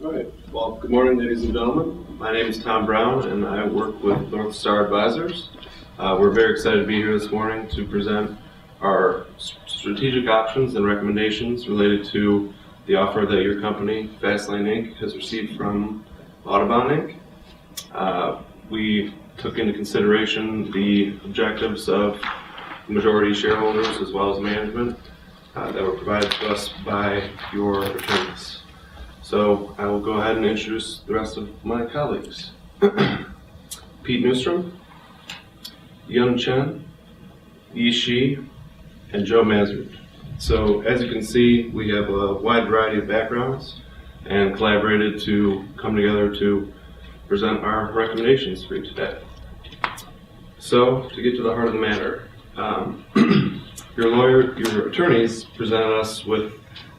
All right. Well, good morning, ladies and gentlemen. My name is Tom Brown, and I work with North Star Advisors. We're very excited to be here this morning to present our strategic options and recommendations related to the offer that your company, Fastlane Inc., has received from Audubon Inc. We took into consideration the objectives of majority shareholders as well as management that were provided to us by your attorneys. So I will go ahead and introduce the rest of my colleagues. Pete Newstrom, Yun Chen, Yi Shi, and Joe Mazurd. So as you can see, we have a wide variety of backgrounds and collaborated to come together to present our recommendations for you today. So to get to the heart of the matter, your attorneys presented us with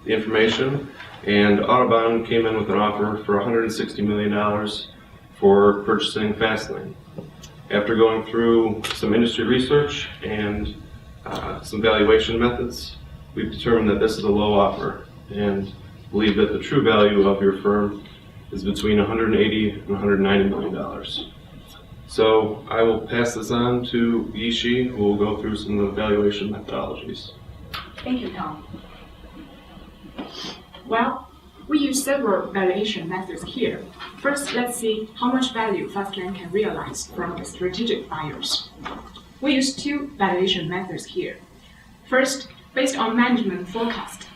the information, and Audubon came in with an offer for $160 million for purchasing Fastlane. After going through some industry research and some valuation methods, we've determined that this is a low offer and believe that the true value of your firm is between $180 and $190 million. So I will pass this on to Yi Shi, who will go through some of the valuation methodologies. Thank you, Tom. Well, we use several valuation methods here. First, let's see how much value Fastlane can realize from the strategic buyers. We use two valuation methods here. First, based on management forecast,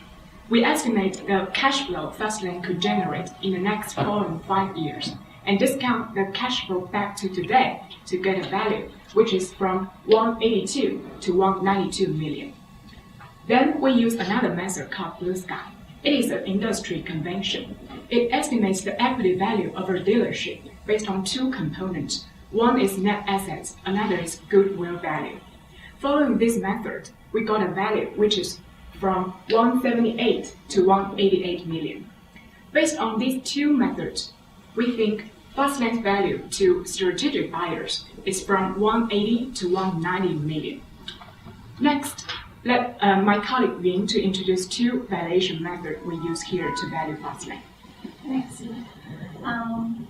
we estimate the cash flow Fastlane could generate in the next following 5 years and discount the cash flow back to today to get a value, which is from 182 to 192 million. Then we use another method called Blue Sky. It is an industry convention. It estimates the equity value of a dealership based on two components. One is net assets, another is goodwill value. Following this method, we got a value which is from 178 to 188 million. Based on these two methods, we think Fastlane's value to strategic buyers is from 180 to 190 million. Next, let my colleague Yun to introduce two valuation methods we use here to value Fastlane. Thanks.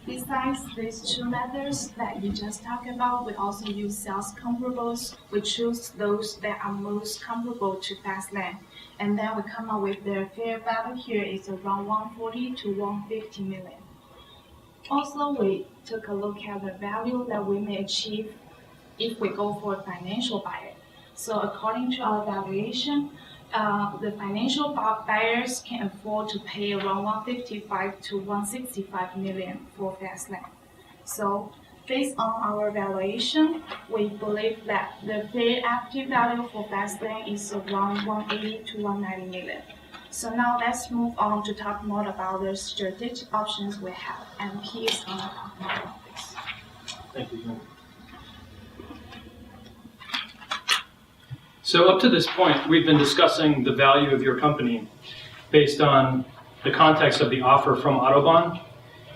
Besides these two methods that you just talked about, we also use sales comparables. We choose those that are most comparable to Fastlane, and then we come up with their fair value here is around 140 to 150 million. Also, we took a look at the value that we may achieve if we go for a financial buyer. So according to our valuation, the financial buyers can afford to pay around 155 to 165 million for Fastlane. So based on our valuation, we believe that the fair equity value for Fastlane is around 180 to 190 million. So now let's move on to talk more about the strategic options we have, and he is going to talk more about this. Thank you. So up to this point, we've been discussing the value of your company based on the context of the offer from Audubon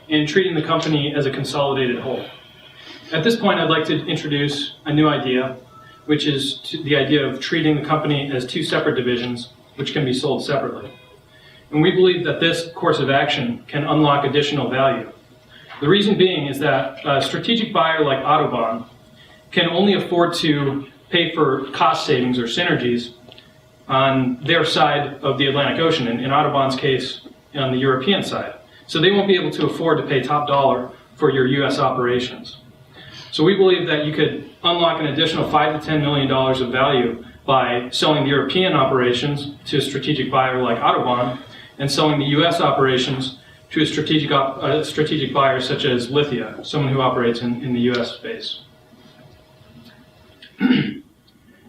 and treating the company as a consolidated whole. At this point, I'd like to introduce a new idea, which is the idea of treating the company as two separate divisions, which can be sold separately. And we believe that this course of action can unlock additional value. The reason being is that a strategic buyer like Audubon can only afford to pay for cost savings or synergies on their side of the Atlantic Ocean, in Audubon's case, on the European side. So they won't be able to afford to pay top dollar for your US operations. So we believe that you could unlock an additional $5 to $10 million of value by selling the European operations to a strategic buyer like Audubon and selling the US operations to a strategic buyer such as Lithia, someone who operates in the US space.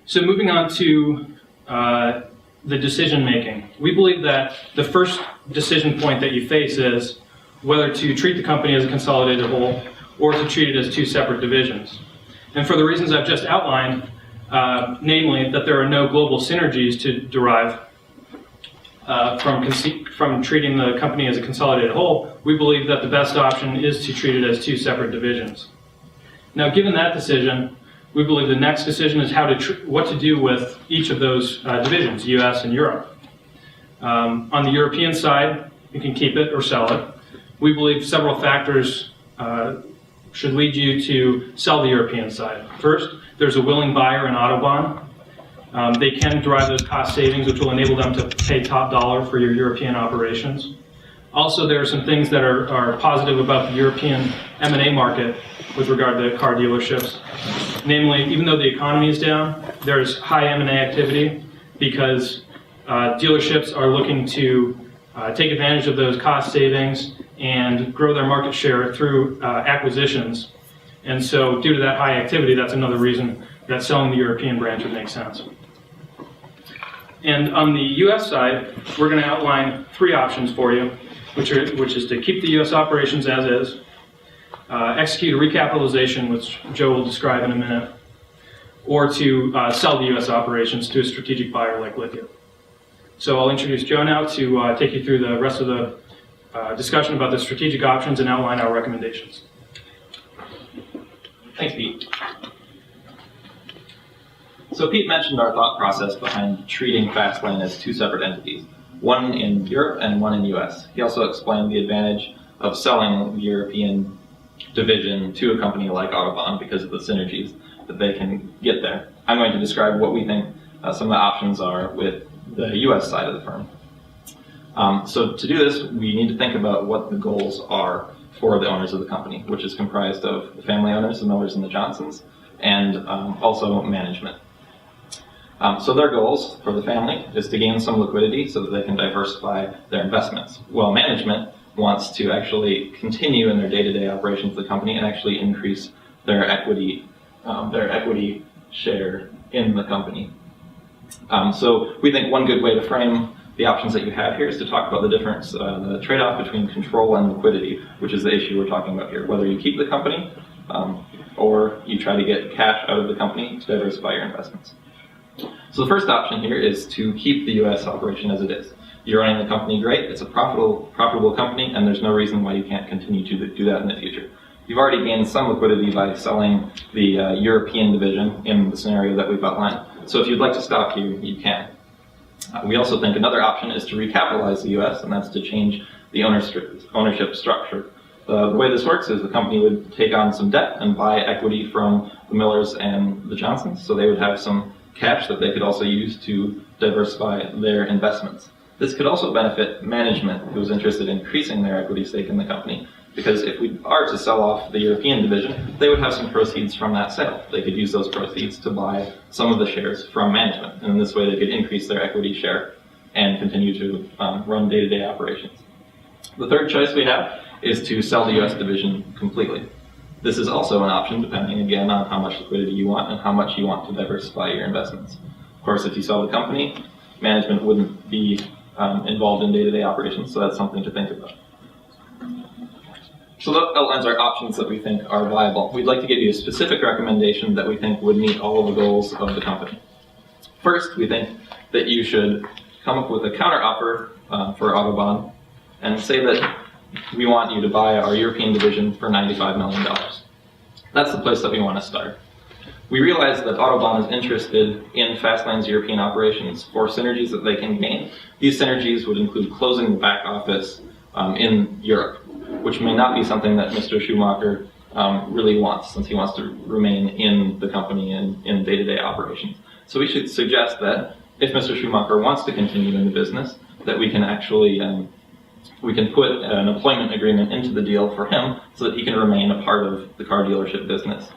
So moving on to the decision making. We believe that the first decision point that you face is whether to treat the company as a consolidated whole or to treat it as two separate divisions. And for the reasons I've just outlined, namely that there are no global synergies to derive from treating the company as a consolidated whole, we believe that the best option is to treat it as two separate divisions. Now, given that decision, we believe the next decision is what to do with each of those divisions, US and Europe. On the European side, you can keep it or sell it. we believe several factors should lead you to sell the European side. First, there's a willing buyer in Autobahn. They can derive those cost savings, which will enable them to pay top dollar for your European operations. Also, there are some things that are positive about the European M&A market with regard to car dealerships. Namely, even though the economy is down, there's high M&A activity because dealerships are looking to take advantage of those cost savings and grow their market share through acquisitions. And so due to that high activity, that's another reason that selling the European branch would make sense. And on the U.S. side, we're going to outline 3 options for you, which is to keep the U.S. operations as is, execute a recapitalization, which Joe will describe in a minute, or to sell the U.S. operations to a strategic buyer like Lithia. So I'll introduce Joe now to take you through the rest of the discussion about the strategic options and outline our recommendations. Thanks, Pete. So Pete mentioned our thought process behind treating Fastlane as 2 separate entities, one in Europe and one in the US. He also explained the advantage of selling the European division to a company like Autobahn because of the synergies that they can get there. I'm going to describe what we think some of the options are with the US side of the firm. So to do this, we need to think about what the goals are for the owners of the company, which is comprised of the family owners, the Millers and the Johnsons, and also management. So their goals for the family is to gain some liquidity so that they can diversify their investments, while management wants to actually continue in their day-to-day operations of the company and actually increase their equity share in the company. So we think one good way to frame the options that you have here is to talk about the difference, the trade-off between control and liquidity, which is the issue we're talking about here. Whether you keep the company or you try to get cash out of the company to diversify your investments. So the first option here is to keep the U.S. operation as it is. You're running the company great, it's a profitable company, and there's no reason why you can't continue to do that in the future. You've already gained some liquidity by selling the European division in the scenario that we've outlined. So if you'd like to stop here, you can. We also think another option is to recapitalize the U.S., and that's to change the ownership structure. The way this works is the company would take on some debt and buy equity from the Millers and the Johnsons, so they would have some cash that they could also use to diversify their investments. This could also benefit management, who's interested in increasing their equity stake in the company, because if we are to sell off the European division, they would have some proceeds from that sale. They could use those proceeds to buy some of the shares from management, and in this way they could increase their equity share and continue to run day-to-day operations. The third choice we have is to sell the U.S. division completely. This is also an option depending, again, on how much liquidity you want and how much you want to diversify your investments. Of course, if you sell the company, management wouldn't be involved in day-to-day operations, so that's something to think about. So that outlines our options that we think are viable. We'd like to give you a specific recommendation that we think would meet all of the goals of the company. First, we think that you should come up with a counteroffer for Autobahn and say that we want you to buy our European division for $95 million. That's the place that we want to start. We realize that Autobahn is interested in Fastlane's European operations for synergies that they can gain. These synergies would include closing the back office in Europe, which may not be something that Mr. Schumacher really wants, since he wants to remain in the company and in day-to-day operations. So we should suggest that if Mr. Schumacher wants to continue in the business, that we can actually we can put an employment agreement into the deal for him so that he can remain a part of the car dealership business.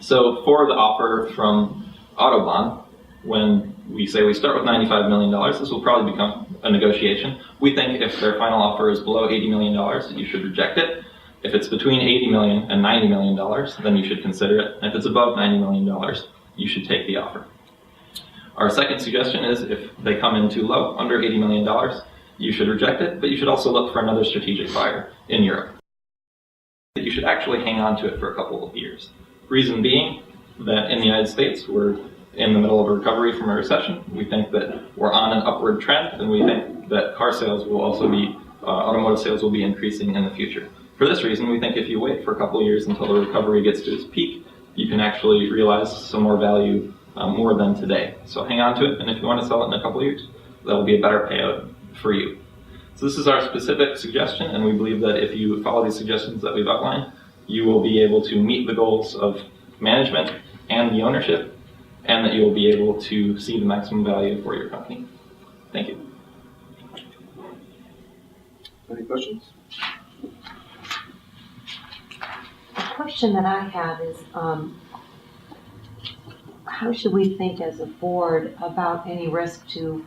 So for the offer from Autobahn, when we say we start with $95 million, this will probably become a negotiation. We think if their final offer is below $80 million, you should reject it. If it's between $80 million and $90 million, then you should consider it. And if it's above $90 million, you should take the offer. Our second suggestion is if they come in too low, under $80 million, you should reject it, but you should also look for another strategic buyer in Europe. You should actually hang on to it for a couple of years. Reason being that in the United States, we're in the middle of a recovery from a recession. We think that we're on an upward trend, and we think that car sales will also be, automotive sales will be increasing in the future. For this reason, we think if you wait for a couple of years until the recovery gets to its peak, you can actually realize some more value more than today. So hang on to it, and if you want to sell it in a couple of years, that'll be a better payout for you. So this is our specific suggestion, and we believe that if you follow these suggestions that we've outlined, you will be able to meet the goals of management and the ownership, and that you will be able to see the maximum value for your company. Thank you. Any questions? The question that I have is, how should we think as a board about any risk to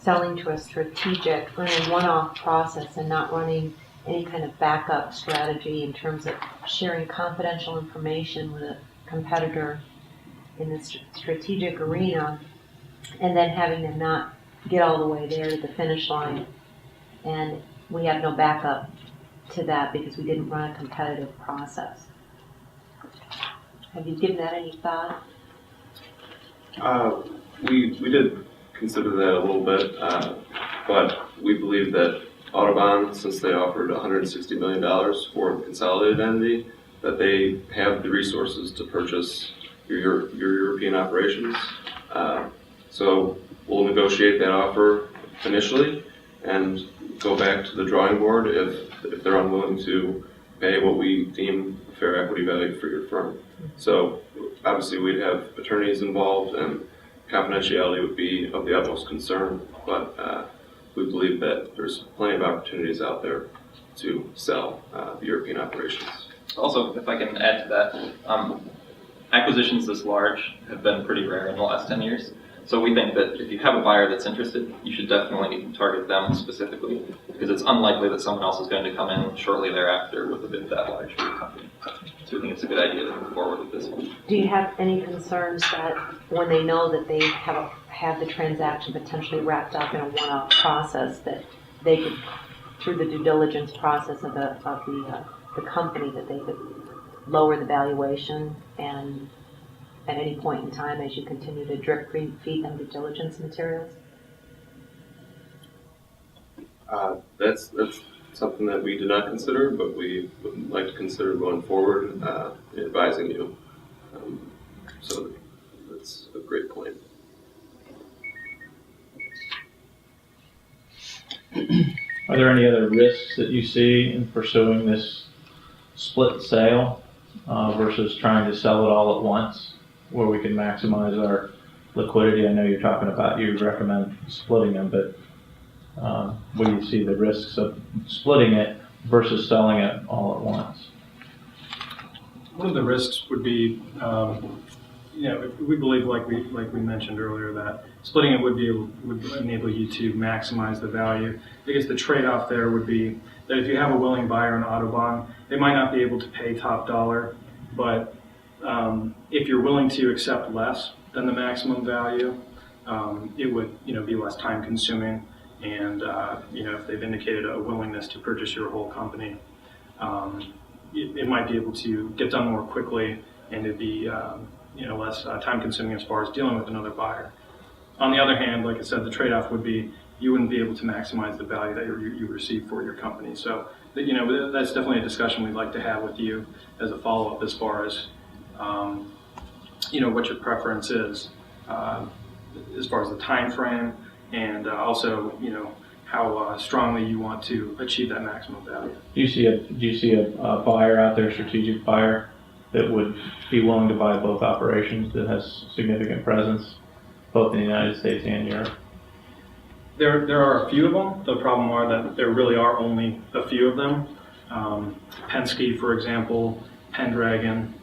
selling to a strategic or a one-off process and not running any kind of backup strategy in terms of sharing confidential information with a competitor in the strategic arena, and then having them not get all the way there to the finish line, and we have no backup to that because we didn't run a competitive process? Have you given that any thought? We did consider that a little bit, but we believe that Autobahn, since they offered $160 million for a consolidated entity, that they have the resources to purchase your European operations. So we'll negotiate that offer initially and go back to the drawing board if they're unwilling to pay what we deem fair equity value for your firm. So obviously we'd have attorneys involved and confidentiality would be of the utmost concern, but we believe that there's plenty of opportunities out there to sell the European operations. Also, if I can add to that, acquisitions this large have been pretty rare in the last 10 years. So we think that if you have a buyer that's interested, you should definitely target them specifically, because it's unlikely that someone else is going to come in shortly thereafter with a bid that large for your company. So we think it's a good idea to move forward with this one. Do you have any concerns that when they know that they have the transaction potentially wrapped up in a one-off process, that they could, through the due diligence process of the company, that they could lower the valuation, and at any point in time as you continue to drip feed them due diligence materials? That's something that we did not consider, but we would like to consider going forward in advising you. So that's a great point. Are there any other risks that you see in pursuing this split sale versus trying to sell it all at once, where we can maximize our liquidity? I know you're talking about, you recommend splitting them, but what do you see the risks of splitting it versus selling it all at once? One of the risks would be, we believe, like we mentioned earlier, that splitting it would enable you to maximize the value. I guess the trade-off there would be that if you have a willing buyer in Autobahn, they might not be able to pay top dollar, but if you're willing to accept less than the maximum value, it would be less time consuming, and if they've indicated a willingness to purchase your whole company, it might be able to get done more quickly, and it'd be less time consuming as far as dealing with another buyer. On the other hand, like I said, the trade-off would be you wouldn't be able to maximize the value that you receive for your company. So that's definitely a discussion we'd like to have with you as a follow-up as far as what your preference is as far as the time frame, and also how strongly you want to achieve that maximum value. Do you see a buyer out there, a strategic buyer, that would be willing to buy both operations, that has significant presence both in the United States and Europe? There are a few of them. The problem are that there really are only a few of them. Penske, for example, Pendragon,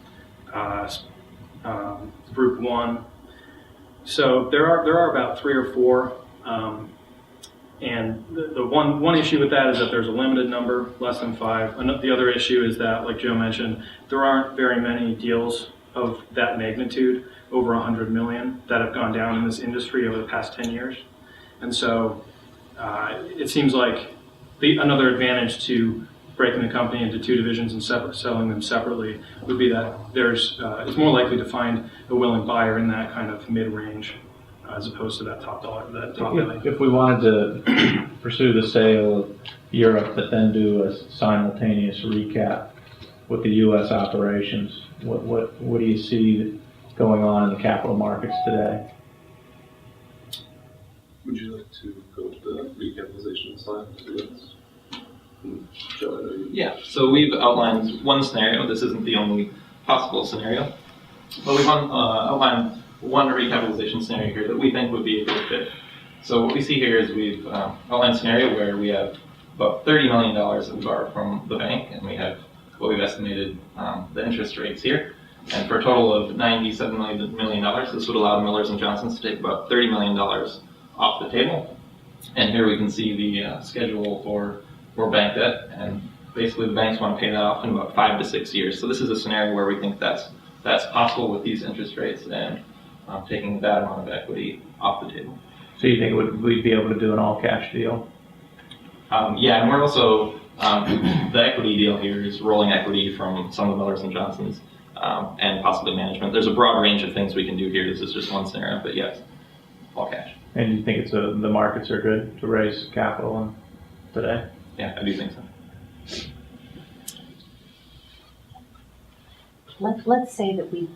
Group 1. So there are about 3 or 4. And the one issue with that is that there's a limited number, less than 5. And the other issue is that, like Joe mentioned, there aren't very many deals of that magnitude, over 100 million, that have gone down in this industry over the past 10 years. And so it seems like another advantage to breaking the company into 2 divisions and selling them separately would be that it's more likely to find a willing buyer in that kind of mid-range as opposed to that top dollar, that top value. If we wanted to pursue the sale of Europe, but then do a simultaneous recap with the U.S. operations, what do you see going on in the capital markets today? Would you like to go to the recapitalization slide? Yeah, so we've outlined one scenario. This isn't the only possible scenario, but we've outlined one recapitalization scenario here that we think would be a good fit. So what we see here is we've outlined a scenario where we have about $30 million that we borrow from the bank, and we have what we've estimated the interest rates here. And for a total of $97 million, this would allow the Millers and Johnsons to take about $30 million off the table. And here we can see the schedule for bank debt, and basically the banks want to pay that off in about 5 to 6 years. So this is a scenario where we think that's possible with these interest rates and taking that amount of equity off the table. So you think we'd be able to do an all-cash deal? Yeah, and we're also, the equity deal here is rolling equity from some of the Millers and Johnsons and possibly management. There's a broad range of things we can do here. This is just one scenario, but yes, all cash. And you think the markets are good to raise capital today? Yeah, I do think so. Let's say that we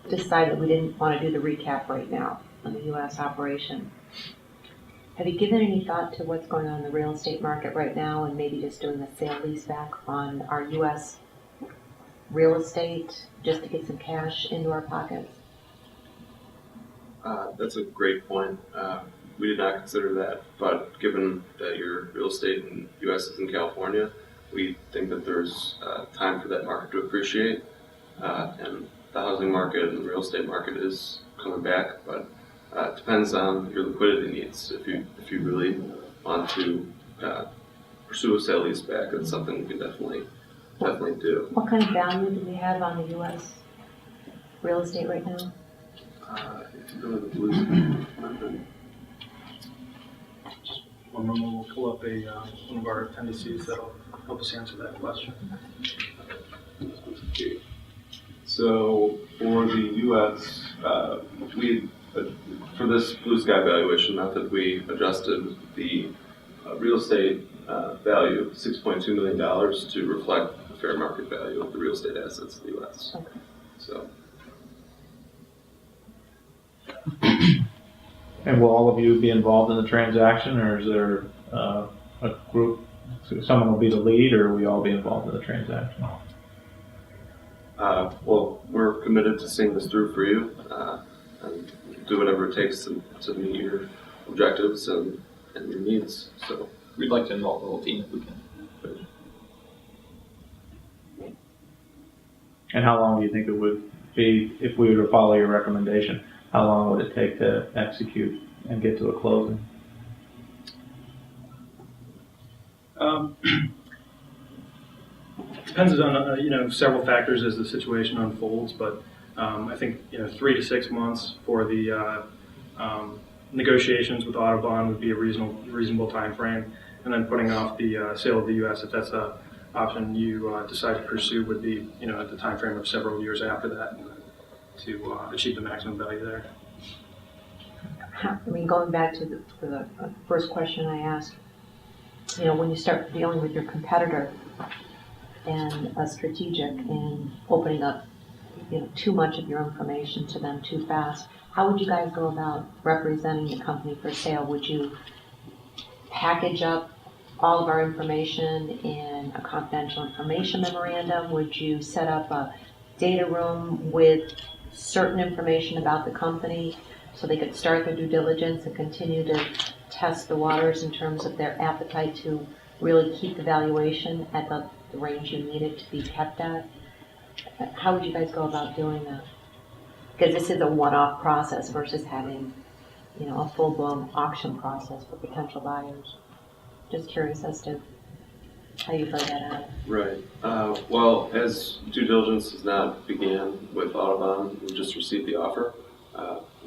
decided we didn't want to do the recap right now on the U.S. operation. Have you given any thought to what's going on in the real estate market right now and maybe just doing a sale leaseback on our U.S. real estate just to get some cash into our pockets? That's a great point. We did not consider that, but given that your real estate in the U.S. is in California, we think that there's time for that market to appreciate, and the housing market and the real estate market is coming back, but it depends on your liquidity needs. If you really want to pursue a sale leaseback, it's something we can definitely do. What kind of value do we have on the U.S. real estate right now? If you go to the blue. One moment, we'll pull up one of our appendices that'll help us answer that question. So for the U.S., for this blue sky valuation method, we adjusted the real estate value of $6.2 million to reflect the fair market value of the real estate assets in the U.S. Okay. So. And will all of you be involved in the transaction, or is there a group, so someone will be the lead, or will we all be involved in the transaction? Well, we're committed to seeing this through for you and do whatever it takes to meet your objectives and your needs. So We'd like to involve the whole team if we can. And how long do you think it would be if we were to follow your recommendation? How long would it take to execute and get to a closing? Depends on several factors as the situation unfolds, but I think 3 to 6 months for the negotiations with Autobahn would be a reasonable time frame, and then putting off the sale of the U.S. if that's an option you decide to pursue would be at the time frame of several years after that to achieve the maximum value there. I mean, going back to the first question I asked, when you start dealing with your competitor and a strategic and opening up, too much of your information to them too fast, how would you guys go about representing the company for sale? Would you package up all of our information in a confidential information memorandum? Would you set up a data room with certain information about the company so they could start their due diligence and continue to test the waters in terms of their appetite to really keep the valuation at the range you need it to be kept at? How would you guys go about doing that? Because this is a one-off process versus having, a full-blown auction process for potential buyers. Just curious as to how you play that out. Right. Well, as due diligence has not began with Autobahn, we just received the offer.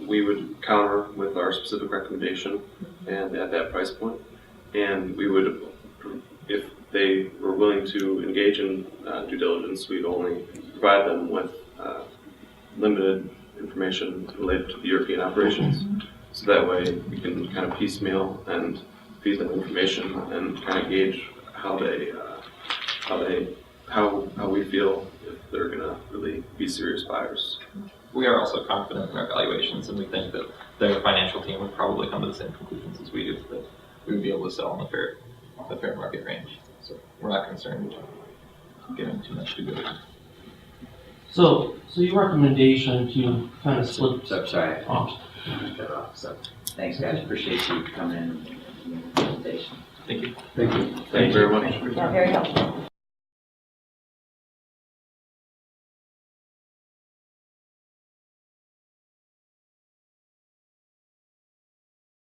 We would counter with our specific recommendation and at that price point. And we would, if they were willing to engage in due diligence, we'd only provide them with limited information related to the European operations. So that way we can kind of piecemeal and feed them information and kind of gauge how we feel if they're going to really be serious buyers. We are also confident in our valuations, and we think that their financial team would probably come to the same conclusions as we do, that we would be able to sell in the fair market range. So we're not concerned with giving too much to go. So your recommendation to kind of split. So, sorry, Oh, cut it off. So, thanks guys, appreciate you coming in and the presentation. Thank you. Thank you very much. Yeah, very helpful.